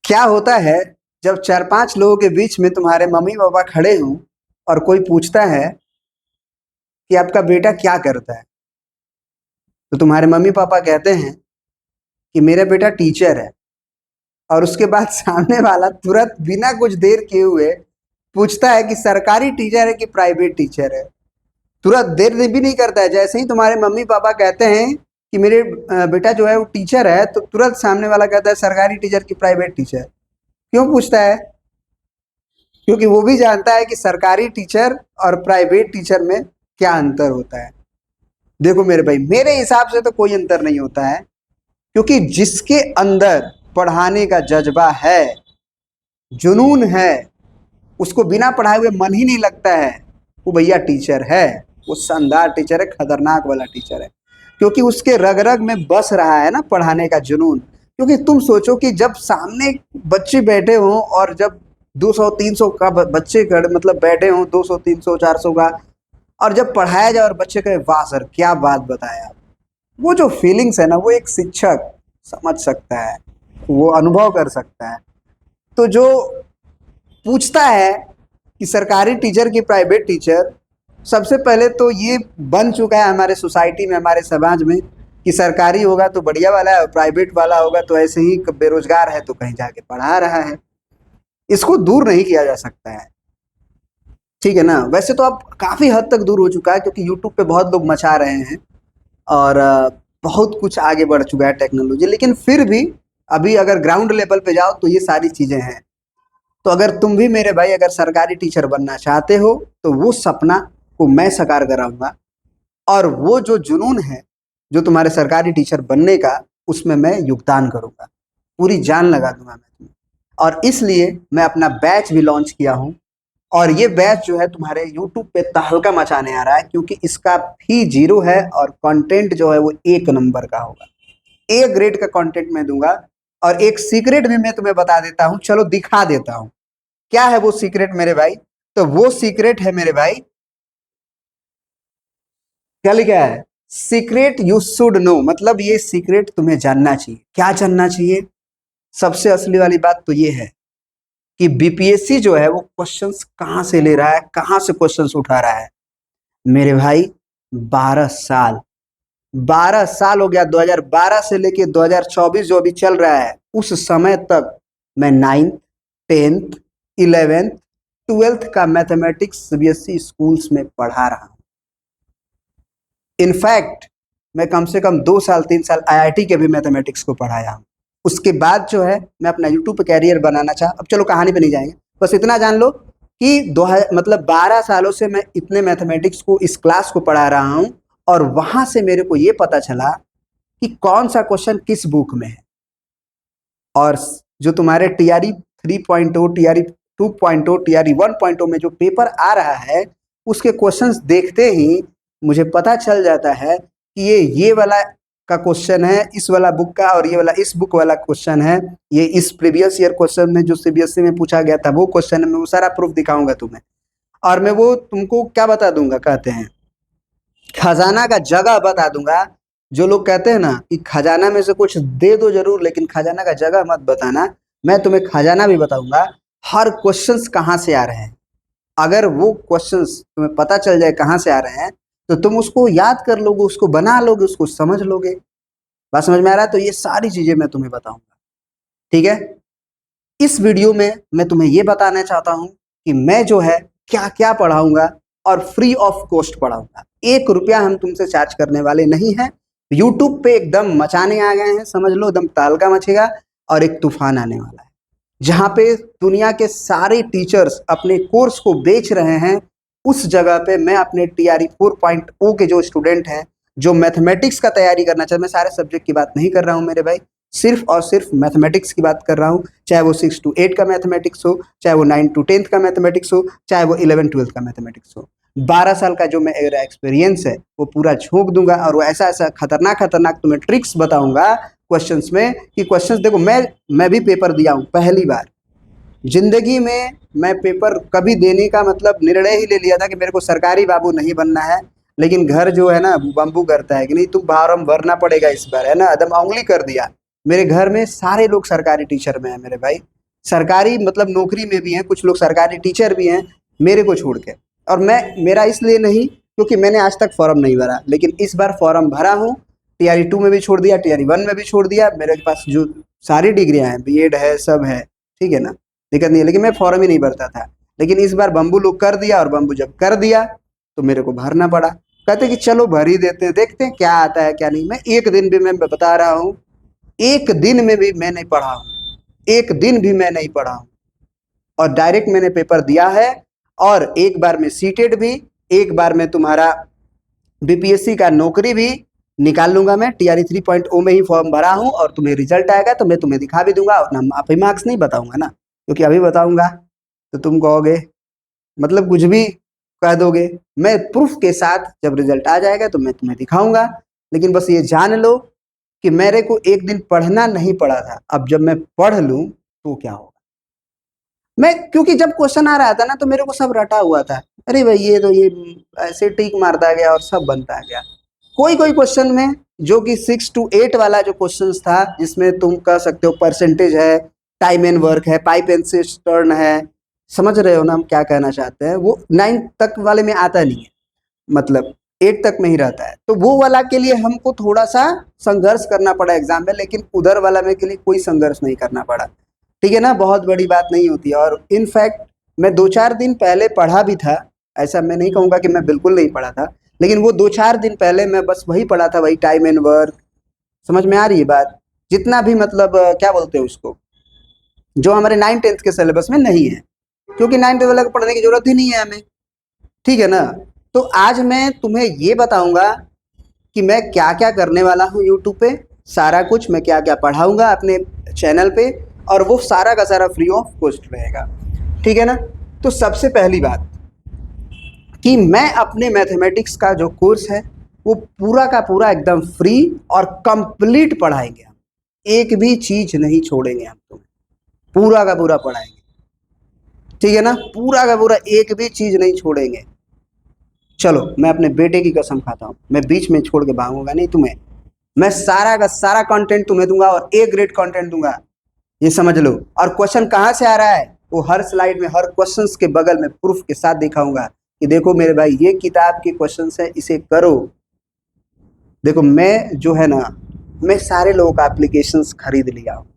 क्या होता है जब 4-5 लोगों के बीच में तुम्हारे मम्मी-पापा खड़े हों और कोई पूछता है कि आपका बेटा क्या करता है? तो तुम्हारे मम्मी-पापा कहते हैं कि मेरा बेटा टीचर है और उसके बाद सामने वाला तुरंत बिना कुछ देर किए हुए पूछता है कि सरकारी टीचर है कि प्राइवेट टीचर है? तुरंत देर भी नहीं करता है, जैसे ही तुम्हारे मम्मी-पापा कहते हैं कि मेरे बेटा जो है वो टीचर है, तो तुरंत सामने वाला कहता है सरकारी टीचर कि प्राइवेट टीचर? क्यों पूछता है? क्योंकि वो भी जानता है कि सरकारी टीचर और प्राइवेट टीचर में क्या अंतर होता है। देखो मेरे भाई, मेरे हिसाब से तो कोई अंतर नहीं होता है, क्योंकि जिसके अंदर पढ़ाने का जज्बा है, जुनून है, उसको बिना पढ़ाए हुए मन ही नहीं लगता है, वो भैया टीचर है। वो शानदार टीचर है, खतरनाक वाला टीचर है, क्योंकि उसके रग रग में बस रहा है ना पढ़ाने का जुनून। क्योंकि तुम सोचो कि जब सामने बच्चे बैठे हों और जब 200-300 का बच्चे मतलब बैठे हों, 200-300-400 का, और जब पढ़ाया जाए और बच्चे कहे वाह सर क्या बात बताया, वो जो फीलिंग्स है ना, वो एक शिक्षक समझ सकता है, वो अनुभव कर सकता है। तो जो पूछता है कि सरकारी टीचर की प्राइवेट टीचर, सबसे पहले तो ये बन चुका है हमारे सोसाइटी में, हमारे समाज में, कि सरकारी होगा तो बढ़िया वाला है और प्राइवेट वाला होगा तो ऐसे ही बेरोजगार है तो कहीं जाके पढ़ा रहा है। इसको दूर नहीं किया जा सकता है, ठीक है ना। वैसे तो अब काफ़ी हद तक दूर हो चुका है, क्योंकि यूट्यूब पे बहुत लोग मचा रहे हैं और बहुत कुछ आगे बढ़ चुका है टेक्नोलॉजी, लेकिन फिर भी अभी अगर ग्राउंड लेवल पे जाओ तो ये सारी चीज़ें हैं। तो अगर तुम भी मेरे भाई अगर सरकारी टीचर बनना चाहते हो तो वो सपना को मैं साकार कराऊंगा, और वो जो जुनून है जो तुम्हारे सरकारी टीचर बनने का, उसमें मैं योगदान करूंगा, पूरी जान लगा दूंगा मैं तुम्हें। और इसलिए मैं अपना बैच भी लॉन्च किया हूँ, और ये बैच जो है तुम्हारे यूट्यूब पे तहलका मचाने आ रहा है, क्योंकि इसका फी 0 है और कंटेंट जो है वो 1 नंबर का होगा। ए ग्रेड का कंटेंट मैं दूंगा। और एक सीक्रेट भी मैं तुम्हें बता देता हूँ, चलो दिखा देता हूँ क्या है वो सीक्रेट मेरे भाई। तो वो सीक्रेट है मेरे भाई, क्या लिखा है, सीक्रेट यू शुड नो, मतलब ये सीक्रेट तुम्हें जानना चाहिए। क्या जानना चाहिए? सबसे असली वाली बात तो ये है कि बीपीएससी जो है वो क्वेश्चंस कहाँ से ले रहा है, कहाँ से क्वेश्चंस उठा रहा है। मेरे भाई 12 साल 12 साल हो गया, 2012 से लेके 2024 जो अभी चल रहा है, उस समय तक मैं 9th 10th 11th 12th का मैथमेटिक्स सीबीएसई स्कूल्स में पढ़ा रहा हूँ। इनफैक्ट मैं कम से कम 2 साल 3 साल आईआईटी के भी मैथमेटिक्स को पढ़ाया हूँ। उसके बाद जो है मैं अपना यूट्यूब पे कैरियर बनाना चाहा। अब चलो कहानी पे नहीं जाएंगे, बस इतना जान लो कि मतलब 12 सालों से मैं इतने मैथमेटिक्स को, इस क्लास को पढ़ा रहा हूँ, और वहां से मेरे को ये पता चला कि कौन सा क्वेश्चन किस बुक में है। और जो तुम्हारे टीआरई 3.0, टीआरई 2.0, टीआरई 1.0 में जो पेपर आ रहा है, उसके क्वेश्चंस देखते ही मुझे पता चल जाता है कि ये वाला का क्वेश्चन है इस वाला बुक का, और ये वाला इस बुक वाला क्वेश्चन है, ये इस प्रीवियस ईयर क्वेश्चन में जो सीबीएसई में पूछा गया था वो क्वेश्चन है। मैं वो सारा प्रूफ दिखाऊंगा तुम्हें, और मैं वो तुमको क्या बता दूंगा, कहते हैं खजाना का जगह बता दूंगा। जो लोग कहते हैं ना कि खजाना में से कुछ दे दो जरूर, लेकिन खजाना का जगह मत बताना, मैं तुम्हें खजाना भी बताऊंगा। हर क्वेश्चंस कहाँ से आ रहे हैं, अगर वो क्वेश्चंस तुम्हें पता चल जाए कहाँ से आ रहे हैं, तो तुम उसको याद कर लोगे, उसको बना लोगे, उसको समझ लोगे। बात समझ में आ रहा है? तो ये सारी चीजें मैं तुम्हें बताऊंगा, ठीक है। इस वीडियो में मैं तुम्हें ये बताना चाहता हूँ कि मैं जो है क्या क्या पढ़ाऊंगा, और फ्री ऑफ कॉस्ट पढ़ाऊंगा। 1 रुपया हम तुमसे चार्ज करने वाले नहीं है। यूट्यूब पे एकदम मचाने आ गए हैं, समझ लो एकदम तालका मचेगा, और एक तूफान आने वाला है जहाँ पे दुनिया के सारे टीचर्स अपने कोर्स को बेच रहे हैं। उस जगह पे मैं अपने टीआरई 4.0 के जो स्टूडेंट हैं, जो मैथमेटिक्स का तैयारी करना चाहते, मैं सारे सब्जेक्ट की बात नहीं कर रहा हूँ मेरे भाई, सिर्फ और सिर्फ मैथमेटिक्स की बात कर रहा हूँ। चाहे वो 6 to 8 का मैथमेटिक्स हो, चाहे वो 9 to 10th का मैथमेटिक्स हो, चाहे वो 11 12th का मैथमेटिक्स हो। 12 साल का जो मेरा एक्सपीरियंस है वो पूरा झोंक दूंगा, और वो ऐसा ऐसा खतरनाक खतरनाक तुम्हें ट्रिक्स बताऊंगा क्वेश्चंस में, कि क्वेश्चंस देखो, मैं भी पेपर दिया हूँ पहली बार जिंदगी में। मैं पेपर कभी देने का मतलब निर्णय ही ले लिया था कि मेरे को सरकारी बाबू नहीं बनना है, लेकिन घर जो है ना बम्बू करता है कि नहीं तुम फार्म भरना पड़ेगा इस बार, है ना, एकदम उंगली कर दिया। मेरे घर में सारे लोग सरकारी टीचर में है मेरे भाई, सरकारी मतलब नौकरी में भी हैं, कुछ लोग सरकारी टीचर भी हैं मेरे को छोड़ के। और मेरा इसलिए नहीं क्योंकि मैंने आज तक फॉर्म नहीं भरा, लेकिन इस बार फॉर्म भरा हूँ। टीआरई 2 में भी छोड़ दिया, टीआरई 1 में भी छोड़ दिया। मेरे पास जो सारी डिग्रियां हैं, बीएड है, सब है, ठीक है ना, दिक्कत नहीं है। लेकिन मैं फॉर्म ही नहीं भरता था। लेकिन इस बार बम्बू लोग कर दिया, और बम्बू जब कर दिया तो मेरे को भरना पड़ा। कहते कि चलो भर ही देते हैं, देखते हैं क्या आता है क्या नहीं। मैं एक दिन भी, मैं बता रहा हूँ, एक दिन में भी मैं नहीं पढ़ा हूँ, एक दिन भी मैं नहीं पढ़ा हूँ। और डायरेक्ट मैंने पेपर दिया है। और एक बार में सीटेड भी, एक बार में तुम्हारा बीपीएससी का नौकरी भी निकाल लूंगा। मैं टीआरई 3.0 में ही फॉर्म भरा हूँ, और तुम्हें रिजल्ट आएगा तो मैं तुम्हें दिखा भी दूंगा। और ना अभी मार्क्स नहीं बताऊंगा ना, क्योंकि अभी बताऊंगा तो तुम कहोगे, मतलब कुछ भी कह दोगे। मैं प्रूफ के साथ जब रिजल्ट आ जाएगा तो मैं तुम्हें दिखाऊंगा। लेकिन बस ये जान लो कि मेरे को एक दिन पढ़ना नहीं पड़ा था। अब जब मैं पढ़ लूं तो क्या होगा। मैं क्योंकि जब क्वेश्चन आ रहा था ना तो मेरे को सब रटा हुआ था। अरे भाई ये तो ये ऐसे टिक मारता गया और सब बनता गया। कोई कोई क्वेश्चन में जो कि 6 to 8 वाला जो क्वेश्चन था, जिसमें तुम कह सकते हो परसेंटेज है, टाइम एंड वर्क है, पाइप एंड सिस्टर्न है, समझ रहे हो ना हम क्या कहना चाहते हैं। वो 9 तक वाले में आता नहीं है, मतलब 8 तक में ही रहता है। तो वो वाला के लिए हमको थोड़ा सा संघर्ष करना पड़ा एग्जाम में, लेकिन उधर वाला में के लिए कोई संघर्ष नहीं करना पड़ा। ठीक है ना, बहुत बड़ी बात नहीं होती है। और इनफैक्ट मैं 2-4 दिन पहले पढ़ा भी था। ऐसा मैं नहीं कहूँगा कि मैं बिल्कुल नहीं पढ़ा था, लेकिन वो 2-4 दिन पहले मैं बस वही पढ़ा था, वही टाइम एंड वर्क। समझ में आ रही है बात। जितना भी मतलब क्या बोलते हैं उसको, जो हमारे 9th-10th के सिलेबस में नहीं है, क्योंकि 9th वाला को पढ़ने की जरूरत ही नहीं है हमें। ठीक है ना। तो आज मैं तुम्हें ये बताऊंगा कि मैं क्या क्या करने वाला हूँ यूट्यूब पे, सारा कुछ मैं क्या क्या पढ़ाऊंगा अपने चैनल पे, और वो सारा का सारा फ्री ऑफ कॉस्ट रहेगा। ठीक है ना। तो सबसे पहली बात कि मैं अपने मैथमेटिक्स का जो कोर्स है वो पूरा का पूरा एकदम फ्री और कंप्लीट पढ़ाएंगे हम। एक भी चीज नहीं छोड़ेंगे हम, तुम्हें पूरा का पूरा पढ़ाएंगे। ठीक है ना, पूरा का पूरा एक भी चीज नहीं छोड़ेंगे। चलो मैं अपने बेटे की कसम खाता हूँ, मैं बीच में छोड़ के भागूंगा नहीं तुम्हें। मैं सारा का सारा कंटेंट तुम्हें दूंगा, और ए ग्रेड कंटेंट दूंगा, ये समझ लो। और क्वेश्चन कहाँ से आ रहा है वो हर स्लाइड में, हर क्वेश्चन के बगल में प्रूफ के साथ दिखाऊंगा कि देखो मेरे भाई ये किताब के क्वेश्चन है, इसे करो। देखो मैं जो है ना, मैं सारे लोगों का एप्लीकेशंस खरीद लिया हूँ।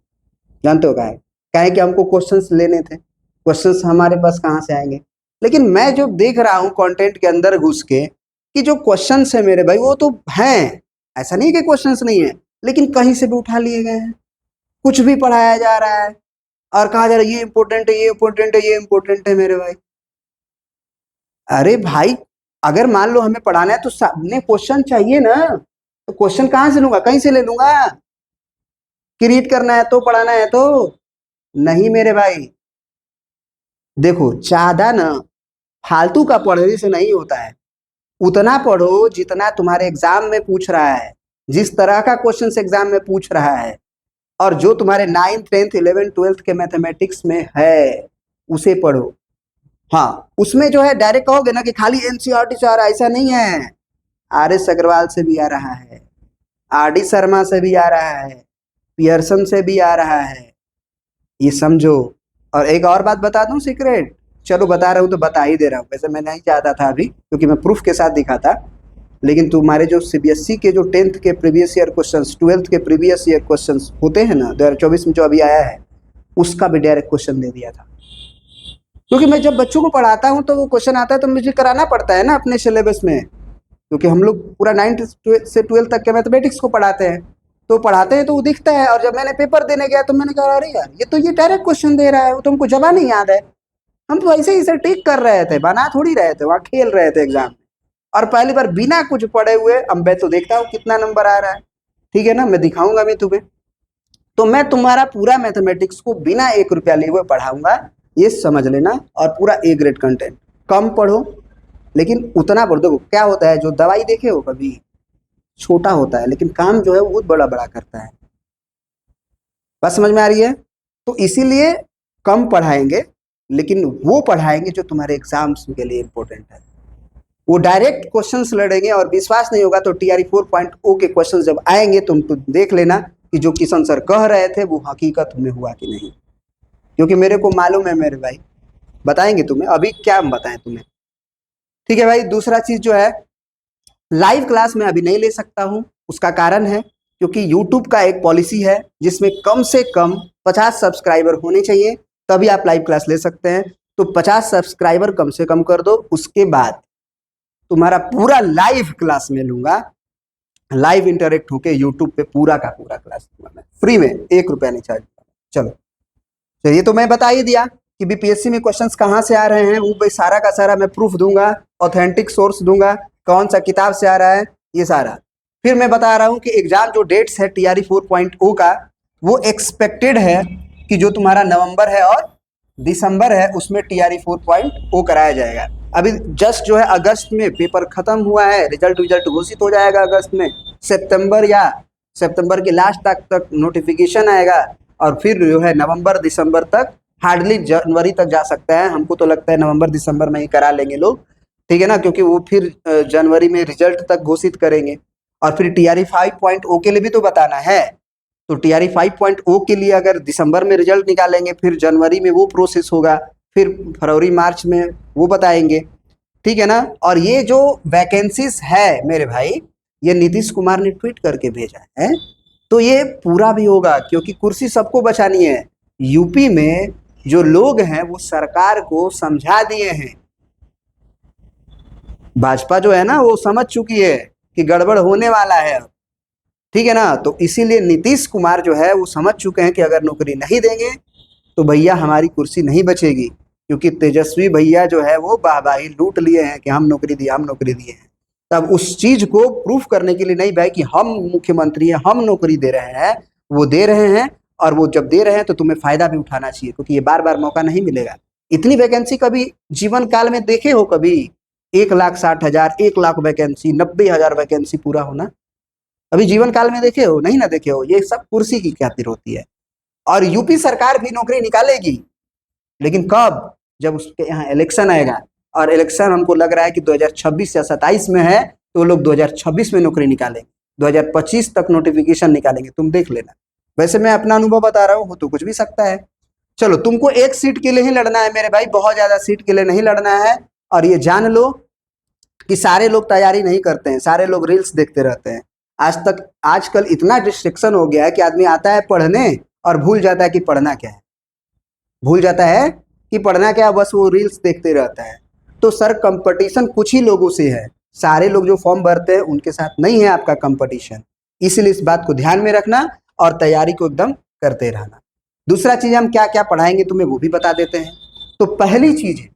जानते हो काहे कि हमको क्वेश्चंस लेने थे। क्वेश्चंस हमारे पास कहाँ से आएंगे। लेकिन मैं जो देख रहा हूँ कंटेंट के अंदर घुस के, कि जो क्वेश्चंस है मेरे भाई वो तो हैं, ऐसा नहीं है कि क्वेश्चंस नहीं है, लेकिन कहीं से भी उठा लिए गए हैं। कुछ भी पढ़ाया जा रहा है और कहा जा रहा है ये इंपॉर्टेंट है, ये इंपॉर्टेंट है, ये इंपॉर्टेंट है मेरे भाई। अरे भाई अगर मान लो हमें पढ़ाना है तो सामने क्वेश्चन चाहिए ना। तो क्वेश्चन कहाँ से लूंगा, कहीं से ले लूंगा। क्रिएट करना है तो, पढ़ाना है तो नहीं मेरे भाई। देखो ज्यादा ना फालतू का पढ़ने से नहीं होता है। उतना पढ़ो जितना तुम्हारे एग्जाम में पूछ रहा है, जिस तरह का क्वेश्चन एग्जाम में पूछ रहा है, और जो तुम्हारे 9th 10th 11th 12th के मैथमेटिक्स में है उसे पढ़ो। हाँ उसमें जो है डायरेक्ट कहोगे ना कि खाली एनसीईआरटी से आ रहा है, ऐसा नहीं है। आर एस अग्रवाल से भी आ रहा है, आर डी शर्मा से भी आ रहा है, पियर्सन से भी आ रहा है, ये समझो। और एक और बात बता दूं सीक्रेट, चलो बता रहा हूँ तो बता ही दे रहा हूँ। वैसे मैं नहीं चाहता था अभी, क्योंकि मैं प्रूफ के साथ दिखाता। लेकिन तुम्हारे जो सीबीएसई के जो 10th के प्रीवियस ईयर क्वेश्चंस, 12th के प्रीवियस ईयर क्वेश्चंस होते हैं ना 2024 में जो अभी आया है, उसका भी डायरेक्ट क्वेश्चन दे दिया था। क्योंकि मैं जब बच्चों को पढ़ाता हूँ तो वो क्वेश्चन आता है तो मुझे कराना पड़ता है ना अपने सिलेबस में, क्योंकि हम लोग पूरा 9th से 12th तक के मैथमेटिक्स को पढ़ाते हैं। तो पढ़ाते हैं तो वो दिखता है। और जब मैंने पेपर देने गया तो मैंने कहा अरे यार ये तो ये डायरेक्ट क्वेश्चन दे रहा है, वो तो हमको जवाब नहीं याद है। हम तो ऐसे ही इसे टिक कर रहे थे, बना थोड़ी रहे थे, वहाँ खेल रहे थे एग्जाम में। और पहली बार बिना कुछ पढ़े हुए अब मैं तो देखता हूँ कितना नंबर आ रहा है। ठीक है ना, मैं दिखाऊंगा भी तुम्हें। तो मैं तुम्हारा पूरा मैथमेटिक्स को बिना 1 रुपया लिए हुए पढ़ाऊंगा, ये समझ लेना। और पूरा ए ग्रेड कंटेंट, कम पढ़ो लेकिन उतना पढ़ दो। क्या होता है, जो दवाई देखे हो कभी, छोटा होता है लेकिन काम जो है वो बहुत बड़ा बड़ा करता है। बात समझ में आ रही है। तो इसीलिए कम पढ़ाएंगे, लेकिन वो पढ़ाएंगे जो तुम्हारे एग्जाम्स के लिए इंपॉर्टेंट है। वो डायरेक्ट क्वेश्चंस लड़ेंगे, और विश्वास नहीं होगा तो टीआरई 4.0 के क्वेश्चंस जब आएंगे तुम तो देख लेना कि जो किशन सर कह रहे थे वो हकीकत में हुआ कि नहीं। क्योंकि मेरे को मालूम है मेरे भाई, बताएंगे तुम्हें, अभी क्या हम बताएं तुम्हें। ठीक है भाई। दूसरा चीज जो है, लाइव क्लास में अभी नहीं ले सकता हूं। उसका कारण है क्योंकि यूट्यूब का एक पॉलिसी है जिसमें कम से कम 50 सब्सक्राइबर होने चाहिए, तभी आप लाइव क्लास ले सकते हैं। तो 50 सब्सक्राइबर कम से कम कर दो, उसके बाद तुम्हारा पूरा लाइव क्लास में लूंगा, लाइव इंटरेक्ट होके यूट्यूब पे पूरा का पूरा क्लास लूंगा मैं फ्री में, 1 रुपया नहीं चार्ज। चलो, तो ये तो मैं बता ही दिया कि बीपीएससी में क्वेश्चंस कहाँ से आ रहे हैं, वो भाई सारा का सारा मैं प्रूफ दूंगा, ऑथेंटिक सोर्स दूंगा, कौन सा किताब से आ रहा है ये सारा। फिर मैं बता रहा हूँ कि एग्जाम जो डेट्स है टीआरई 4.0 का, वो एक्सपेक्टेड है कि जो तुम्हारा नवंबर है और दिसंबर है उसमें टीआरई 4.0 कराया जाएगा। अभी जस्ट जो है अगस्त में पेपर खत्म हुआ है, रिजल्ट घोषित हो जाएगा अगस्त में, सितंबर या सितंबर के लास्ट तक नोटिफिकेशन आएगा, और फिर जो है नवंबर दिसंबर तक, हार्डली जनवरी तक जा सकता है। हमको तो लगता है नवंबर दिसंबर में ही करा लेंगे लोग, ठीक है ना, क्योंकि वो फिर जनवरी में रिजल्ट तक घोषित करेंगे। और फिर टीआरई 5.0 के लिए भी तो बताना है, तो टीआरई 5.0 के लिए अगर दिसंबर में रिजल्ट निकालेंगे, फिर जनवरी में वो प्रोसेस होगा, फिर फरवरी मार्च में वो बताएंगे, ठीक है ना। और ये जो वैकेंसीज है मेरे भाई, ये नीतीश कुमार ने ट्वीट करके भेजा है, तो ये पूरा भी होगा, क्योंकि कुर्सी सबको बचानी है। यूपी में जो लोग हैं वो सरकार को समझा दिए हैं, भाजपा जो है ना वो समझ चुकी है कि गड़बड़ होने वाला है, ठीक है ना। तो इसीलिए नीतीश कुमार जो है वो समझ चुके हैं कि अगर नौकरी नहीं देंगे तो भैया हमारी कुर्सी नहीं बचेगी, क्योंकि तेजस्वी भैया जो है वो वाहवाही लूट लिए हैं कि हम नौकरी दिए, हम नौकरी दिए हैं। तब उस चीज को प्रूफ करने के लिए, नहीं भाई कि हम मुख्यमंत्री हैं, हम नौकरी दे रहे हैं, वो दे रहे हैं, और वो जब दे रहे हैं तो तुम्हें फायदा भी उठाना चाहिए, क्योंकि ये बार बार मौका नहीं मिलेगा। इतनी वैकेंसी कभी जीवन काल में देखे हो कभी? 1,60,000, 1 लाख वैकेंसी, 90,000 वैकेंसी पूरा होना, अभी जीवन काल में देखे हो? नहीं ना देखे हो। ये सब कुर्सी की खातिर होती है। और यूपी सरकार भी नौकरी निकालेगी, लेकिन कब? जब उसके यहाँ इलेक्शन आएगा, और इलेक्शन हमको लग रहा है कि 2026 या 27 में है, तो लोग 2026 में नौकरी निकालेंगे, 2025 तक नोटिफिकेशन निकालेंगे, तुम देख लेना। वैसे मैं अपना अनुभव बता रहा हूँ, हो तो कुछ भी सकता है। चलो, तुमको एक सीट के लिए ही लड़ना है मेरे भाई, बहुत ज्यादा सीट के लिए नहीं लड़ना है। और ये जान लो कि सारे लोग तैयारी नहीं करते हैं, सारे लोग रील्स देखते रहते हैं। आजकल इतना डिस्ट्रैक्शन हो गया है कि आदमी आता है पढ़ने और भूल जाता है कि पढ़ना क्या है, भूल जाता है कि पढ़ना क्या है, बस वो रील्स देखते रहता है। तो सर, कंपटीशन कुछ ही लोगों से है, सारे लोग जो फॉर्म भरते हैं उनके साथ नहीं है आपका कंपटीशन। इसलिए इस बात को ध्यान में रखना और तैयारी को एकदम करते रहना। दूसरा चीज, हम क्या क्या पढ़ाएंगे तुम्हें वो भी बता देते हैं। तो पहली चीज है,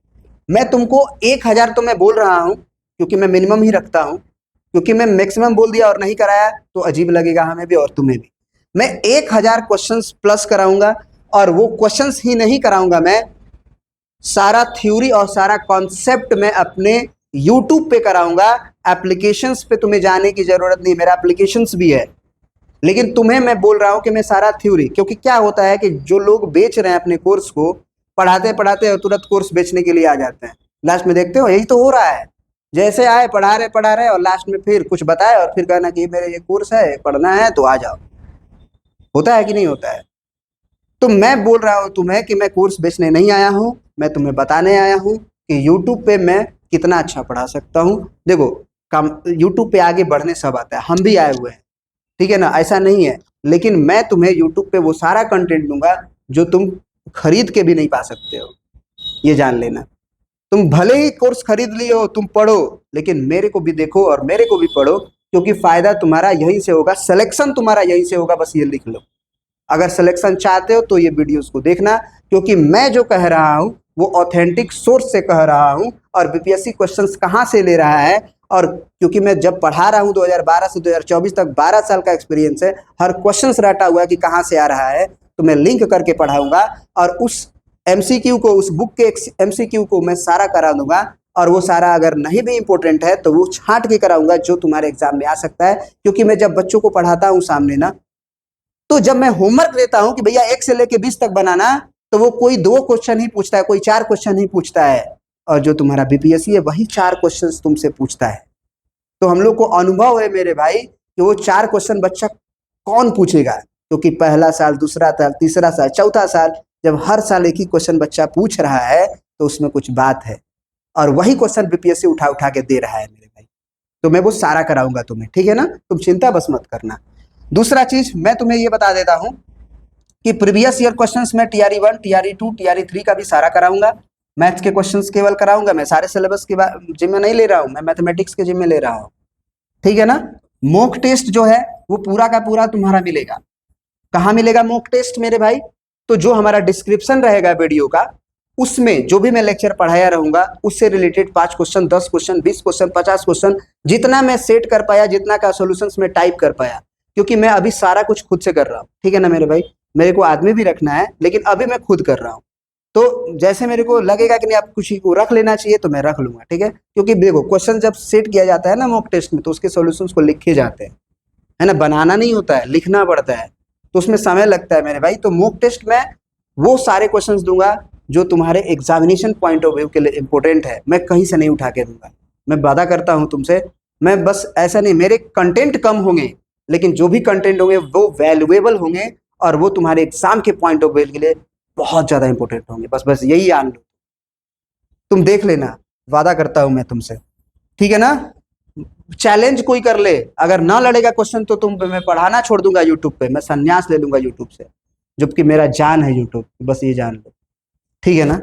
मैं तुमको 1,000 तो मैं बोल रहा हूं क्योंकि मैं मिनिमम ही रखता हूं, क्योंकि मैं मैक्सिमम बोल दिया और नहीं कराया तो अजीब लगेगा हमें भी और तुम्हें भी। मैं 1,000 क्वेश्चंस प्लस कराऊंगा, और वो क्वेश्चंस ही नहीं कराऊंगा, मैं सारा थ्योरी और सारा कॉन्सेप्ट मैं अपने यूट्यूब पे कराऊंगा। एप्लीकेशंस पे तुम्हें जाने की जरूरत नहीं, मेरा एप्लीकेशंस भी है, लेकिन तुम्हें मैं बोल रहा हूं कि मैं सारा थ्योरी, क्योंकि क्या होता है कि जो लोग बेच रहे हैं अपने कोर्स को, पढ़ाते पढ़ाते तुरंत कोर्स बेचने के लिए आ जाते हैं, लास्ट में देखते हो यही तो हो रहा है। जैसे आए पढ़ा रहे और लास्ट में फिर कुछ बताए और फिर कहना कि मेरे ये कोर्स है, पढ़ना है तो आ जाओ। होता है कि नहीं होता है? तो मैं बोल रहा हूं तुम्हें कि मैं कोर्स बेचने नहीं आया हूं, मैं तुम्हें बताने आया हूं कि यूट्यूब पे मैं कितना अच्छा पढ़ा सकता हूं। देखो, काम यूट्यूब पे आगे बढ़ने सब आता है, हम भी आए हुए हैं, ठीक है ना, ऐसा नहीं है। लेकिन मैं तुम्हें यूट्यूब पे वो सारा कंटेंट दूंगा जो तुम खरीद के भी नहीं पा सकते हो, ये जान लेना। तुम भले ही कोर्स खरीद लिए हो, तुम पढ़ो, लेकिन मेरे को भी देखो और मेरे को भी पढ़ो, क्योंकि फायदा तुम्हारा यहीं से होगा, सिलेक्शन तुम्हारा यहीं से होगा, बस ये लिख लो। अगर सिलेक्शन चाहते हो तो ये वीडियोस को देखना, क्योंकि मैं जो कह रहा हूं वो ऑथेंटिक सोर्स से कह रहा हूं, और बीपीएससी क्वेश्चंस कहां से ले रहा है। और क्योंकि मैं जब पढ़ा रहा हूं 2012 से 2024 तक, 12 साल का एक्सपीरियंस है, हर क्वेश्चन रटा हुआ है कि कहां से आ रहा है, तो मैं लिंक करके पढ़ाऊंगा, और उस एमसीक्यू को, उस बुक के एमसीक्यू को मैं सारा करा दूंगा। और वो सारा अगर नहीं भी इंपॉर्टेंट है तो वो छांट के कराऊंगा जो तुम्हारे एग्जाम में आ सकता है। क्योंकि मैं जब बच्चों को पढ़ाता हूँ सामने ना, तो जब मैं होमवर्क देता हूं कि भैया 1 से लेके 20 तक बनाना, तो वो कोई 2 क्वेश्चन ही पूछता है, कोई 4 क्वेश्चन ही पूछता है, और जो तुम्हारा बीपीएससी है वही 4 क्वेश्चन तुमसे पूछता है। तो हम लोग को अनुभव है मेरे भाई कि वो 4 क्वेश्चन बच्चा कौन पूछेगा, क्योंकि पहला साल, दूसरा साल, तीसरा साल, चौथा साल जब हर साल एक ही क्वेश्चन बच्चा पूछ रहा है तो उसमें कुछ बात है, और वही क्वेश्चन बीपीएससी उठा उठा के दे रहा है मेरे भाई। तो मैं वो सारा कराऊंगा तुम्हें, ठीक है ना, तुम चिंता बस मत करना। दूसरा चीज मैं तुम्हें ये बता देता हूं कि प्रीवियस ईयर क्वेश्चंस में टीआरई 1, टीआरई 2, टीआरई 3 का भी सारा कराऊंगा। मैथ्स के क्वेश्चंस केवल कराऊंगा, मैं सारे सिलेबस के जिम्मे नहीं ले रहा हूं, मैं मैथमेटिक्स के जिम्मे ले रहा हूं, ठीक है ना। मॉक टेस्ट जो है वो पूरा का पूरा तुम्हारा मिलेगा। कहाँ मिलेगा मॉक टेस्ट मेरे भाई? तो जो हमारा डिस्क्रिप्शन रहेगा वीडियो का, उसमें जो भी मैं लेक्चर पढ़ाया रहूंगा उससे related 5 question, 10 question, 20 question, 50 question, जितना मैं सेट कर पाया, जितना का सॉल्यूशंस में टाइप कर पाया, क्योंकि मैं अभी सारा कुछ खुद से कर रहा हूँ, ठीक है ना मेरे भाई। मेरे को आदमी भी रखना है, लेकिन अभी मैं खुद कर रहा हूँ। तो जैसे मेरे को लगेगा कि नहीं आप कुछ को रख लेना चाहिए तो मैं रख लूंगा, ठीक है। क्योंकि देखो क्वेश्चन जब सेट किया जाता है ना मॉक टेस्ट में, तो उसके सॉल्यूशंस को लिखे जाते हैं, है ना, बनाना नहीं होता है, लिखना पड़ता है, तो उसमें समय लगता है मेरे भाई। तो मॉक टेस्ट में वो सारे क्वेश्चंस दूंगा जो तुम्हारे एग्जामिनेशन पॉइंट ऑफ व्यू के लिए इंपॉर्टेंट है, मैं कहीं से नहीं उठा के दूंगा। मैं वादा करता हूं तुमसे, मैं बस ऐसा नहीं, मेरे कंटेंट कम होंगे, लेकिन जो भी कंटेंट होंगे वो वैल्यूएबल होंगे, और वो तुम्हारे एग्जाम के पॉइंट ऑफ व्यू के लिए बहुत ज्यादा इंपॉर्टेंट होंगे। बस बस यही जान लो, तुम देख लेना, वादा करता हूं मैं तुमसे, ठीक है ना। चैलेंज कोई कर ले, अगर ना लड़ेगा क्वेश्चन तो तुम मैं पढ़ाना छोड़ दूंगा यूट्यूब पे, मैं संन्यास ले लूंगा यूट्यूब से, जबकि मेरा जान है यूट्यूब, बस ये जान लो, ठीक है ना।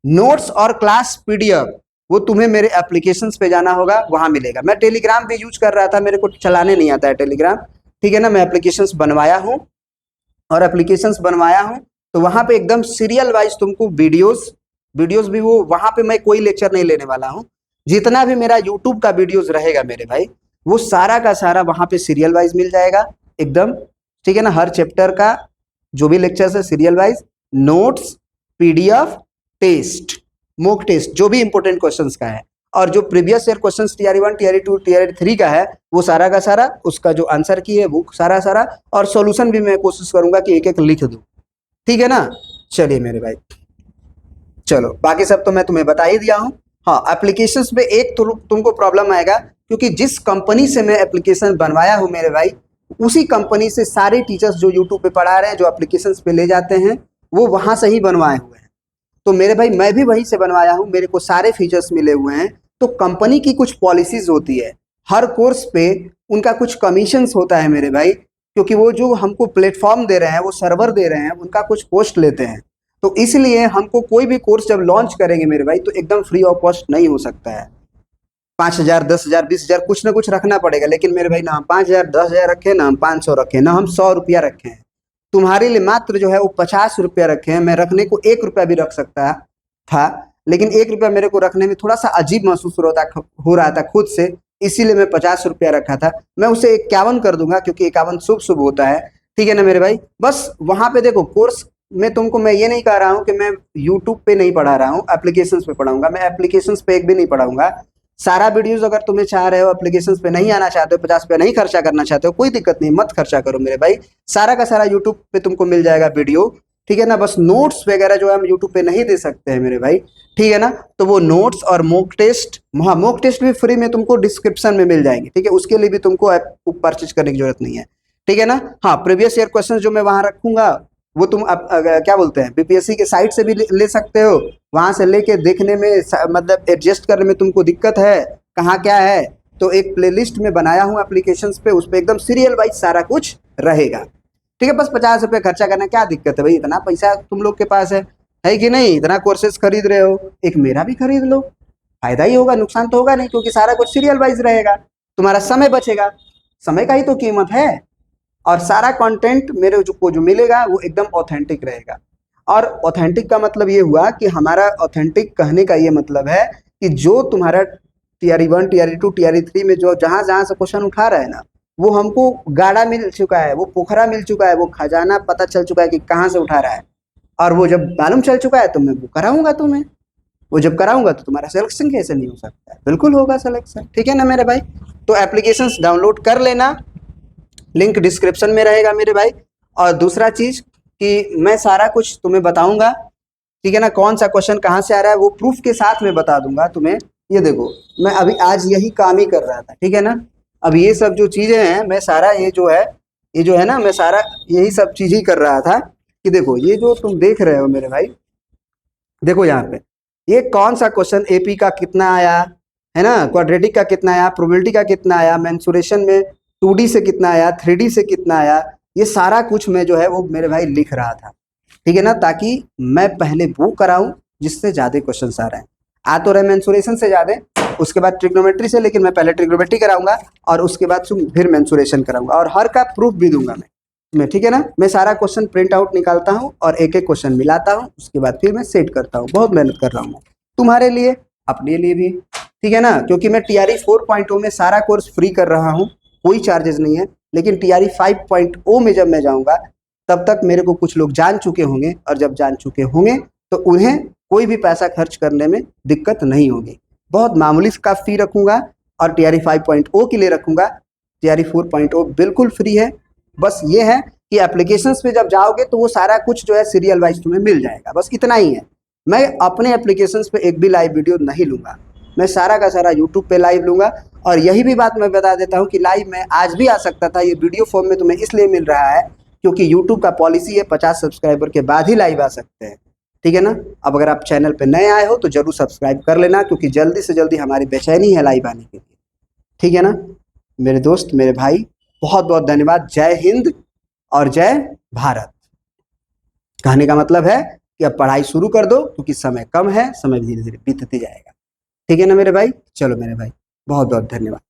नोट्स और क्लास पीडीएफ वो तुम्हें मेरे एप्लीकेशंस पे जाना होगा, वहां मिलेगा। मैं टेलीग्राम भी यूज कर रहा था, मेरे को चलाने नहीं आता है टेलीग्राम, ठीक है ना। मैं एप्लीकेशंस बनवाया हूं, और एप्लीकेशंस बनवाया हूं तो वहां पे एकदम सीरियल वाइज तुमको वीडियोस भी, वो वहां पे मैं कोई लेक्चर नहीं लेने वाला हूं। जितना भी मेरा यूट्यूब का वीडियोस रहेगा मेरे भाई, वो सारा का सारा वहां पे सीरियल वाइज मिल जाएगा एकदम, ठीक है ना। हर चैप्टर का जो भी लेक्चर है serial wise, notes, PDF, test, mock test जो भी इंपॉर्टेंट क्वेश्चंस का है, और जो previous year questions TRE 1, TRE 2, TRE 3 का है, वो सारा का सारा, उसका जो आंसर की है वो सारा सारा, और सॉल्यूशन भी मैं कोशिश करूंगा कि एक एक लिख दूं, ठीक है ना। चलिए मेरे भाई, चलो बाकी सब तो मैं तुम्हें बता ही दिया हूं। हाँ, एप्लीकेशंस में एक तो तुमको प्रॉब्लम आएगा, क्योंकि जिस कंपनी से मैं एप्लीकेशन बनवाया हूं मेरे भाई, उसी कंपनी से सारे टीचर्स जो यूट्यूब पे पढ़ा रहे हैं, जो एप्लीकेशंस पे ले जाते हैं, वो वहां से ही बनवाए हुए हैं। तो मेरे भाई मैं भी वहीं से बनवाया हूं, मेरे को सारे फीचर्स मिले हुए हैं। तो कंपनी की कुछ पॉलिसीज होती है, हर कोर्स पे उनका कुछ कमीशंस होता है मेरे भाई, क्योंकि वो जो हमको प्लेटफॉर्म दे रहे हैं, वो सर्वर दे रहे हैं, उनका कुछ कॉस्ट लेते हैं। तो इसलिए हमको कोई भी कोर्स जब लॉन्च करेंगे मेरे भाई, तो एकदम फ्री ऑफ कॉस्ट नहीं हो सकता है। 5,000, 10,000, 20,000 कुछ ना कुछ रखना पड़ेगा। लेकिन मेरे भाई ना हम 5,000, 10,000 रखे, ना हम 500 रखे, ना हम 100 रुपया रखे हैं। तुम्हारे लिए मात्र जो है वो 50 रुपया रखे हैं। मैं रखने को 1 रुपया भी रख सकता था, लेकिन 1 रुपया मेरे को रखने में थोड़ा सा अजीब महसूस हो रहा था खुद से, इसीलिए मैं 50 रुपया रखा था। मैं उसे 51 कर दूंगा, क्योंकि 51 शुभ शुभ होता है, ठीक है ना मेरे भाई। बस वहां पे देखो, कोर्स में तुमको मैं ये नहीं कह रहा हूँ कि मैं यूट्यूब पे नहीं पढ़ा रहा हूँ, एप्लीकेशंस पे पढ़ाऊंगा। मैं एप्लीकेशंस पे एक भी नहीं पढ़ाऊंगा। सारा वीडियोस अगर तुम्हें चाह रहे हो, एप्लीकेशंस पे नहीं आना चाहते हो, 50 रुपया नहीं खर्चा करना चाहते हो, कोई दिक्कत नहीं, मत खर्चा करो मेरे भाई। सारा का सारा यूट्यूब पे तुमको मिल जाएगा वीडियो, ठीक है ना। बस नोट्स वगैरह जो है हम यूट्यूब पे नहीं दे सकते हैं मेरे भाई, ठीक है ना। तो वो नोट्स और मॉक टेस्ट, हाँ मॉक टेस्ट भी फ्री में तुमको डिस्क्रिप्शन में मिल जाएंगे, ठीक है। उसके लिए भी तुमको ऐप परचेज करने की जरूरत नहीं है, ठीक है ना। हाँ, प्रीवियस ईयर क्वेश्चन जो मैं वहां रखूंगा, वो तुम क्या बोलते हैं, बीपीएससी के साइट से भी ले सकते हो। वहां से लेके देखने में, मतलब एडजस्ट करने में तुमको दिक्कत है कहाँ क्या है, तो एक प्लेलिस्ट में बनाया हूँ एप्लीकेशंस पे, उस पे एकदम सीरियल वाइज सारा कुछ रहेगा, ठीक है। बस 50 रुपये खर्चा करना, क्या दिक्कत है भाई, इतना पैसा तुम लोग के पास है कि नहीं, इतना कोर्सेज खरीद रहे हो, एक मेरा भी खरीद लो, फायदा ही होगा, नुकसान तो होगा नहीं, क्योंकि सारा कुछ सीरियल वाइज रहेगा, तुम्हारा समय बचेगा, समय का ही तो कीमत है। और सारा कंटेंट मेरे को जो मिलेगा वो एकदम ऑथेंटिक रहेगा। और ऑथेंटिक का मतलब ये हुआ कि हमारा ऑथेंटिक कहने का ये मतलब है कि जो तुम्हारा टीआरई 1, टीआरई 2, टीआरई 3 में जो जहां जहां से क्वेश्चन उठा रहा है ना, वो हमको गाड़ा मिल चुका है, वो पोखरा मिल चुका है, वो खजाना पता चल चुका है कि कहाँ से उठा रहा है। और वो जब मालूम चल चुका है तो मैं वो कराऊंगा तुम्हें, वो जब कराऊंगा तो तुम्हारा सिलेक्शन कैसे नहीं हो सकता है, बिल्कुल होगा सिलेक्शन, ठीक है ना मेरे भाई। तो एप्लीकेशंस डाउनलोड कर लेना, लिंक डिस्क्रिप्शन में रहेगा मेरे भाई। और दूसरा चीज कि मैं सारा कुछ तुम्हें बताऊंगा, ठीक है ना, कौन सा क्वेश्चन कहाँ से आ रहा है वो प्रूफ के साथ में बता दूंगा तुम्हें। ये देखो, मैं अभी आज यही काम ही कर रहा था, ठीक है ना। अब ये सब जो चीजें हैं, मैं सारा ये जो है ना, मैं सारा यही सब चीज ही कर रहा था। कि देखो ये जो तुम देख रहे हो मेरे भाई, देखो यहाँ पे ये कौन सा क्वेश्चन एपी का कितना आया है ना, क्वाड्रेटिक का कितना आया, प्रोबेबिलिटी का कितना आया, मेंसुरेशन में 2D से कितना आया, 3D से कितना आया, ये सारा कुछ मैं जो है वो मेरे भाई लिख रहा था, ठीक है ना, ताकि मैं पहले वो कराऊं जिससे ज्यादा क्वेश्चन आ रहे हैं। आ तो रहे मेंसुरेशन से ज्यादा, उसके बाद ट्रिग्नोमेट्री से, लेकिन मैं पहले ट्रिग्नोमेट्री कराऊंगा और उसके बाद फिर मेंसुरेशन कराऊंगा और हर का प्रूफ भी दूंगा मैं, ठीक है ना। मैं सारा क्वेश्चन प्रिंट आउट निकालता हूँ और एक एक क्वेश्चन मिलाता हूँ, उसके बाद फिर मैं सेट करता हूँ। बहुत मेहनत कर रहा हूँ तुम्हारे लिए, अपने लिए भी, ठीक है ना, क्योंकि मैं TRE 4.0 में सारा कोर्स फ्री कर रहा हूँ, कोई चार्जेस नहीं है। लेकिन TRE 5.0 में जब मैं जाऊँगा तब तक मेरे को कुछ लोग जान चुके होंगे, और जब जान चुके होंगे तो उन्हें कोई भी पैसा खर्च करने में दिक्कत नहीं होगी। बहुत मामूली का फी रखूंगा और TRE 5.0 के लिए रखूंगा। TRE 4.0 बिल्कुल फ्री है। बस ये है कि एप्लीकेशंस पे जब जाओगे तो वो सारा कुछ जो है सीरियल वाइज तुम्हें मिल जाएगा, बस इतना ही है। मैं अपने एप्लीकेशंस पे एक भी लाइव वीडियो नहीं लूंगा, मैं सारा का सारा यूट्यूब पे लाइव लूंगा। और यही भी बात मैं बता देता हूँ कि लाइव में आज भी आ सकता था, ये वीडियो फॉर्म में तुम्हें इसलिए मिल रहा है क्योंकि यूट्यूब का पॉलिसी है 50 सब्सक्राइबर के बाद ही लाइव आ सकते हैं, ठीक है ना। अब अगर आप चैनल पे नए आए हो तो जरूर सब्सक्राइब कर लेना, क्योंकि जल्दी से जल्दी हमारी बेचैनी है लाइव आने के लिए, ठीक है ना। मेरे दोस्त, मेरे भाई, बहुत बहुत धन्यवाद। जय हिंद और जय भारत। कहने का मतलब है कि अब पढ़ाई शुरू कर दो, क्योंकि समय कम है, समय धीरे धीरे बीतते जाएगा, ठीक है ना मेरे भाई। चलो मेरे भाई, बहुत बहुत धन्यवाद।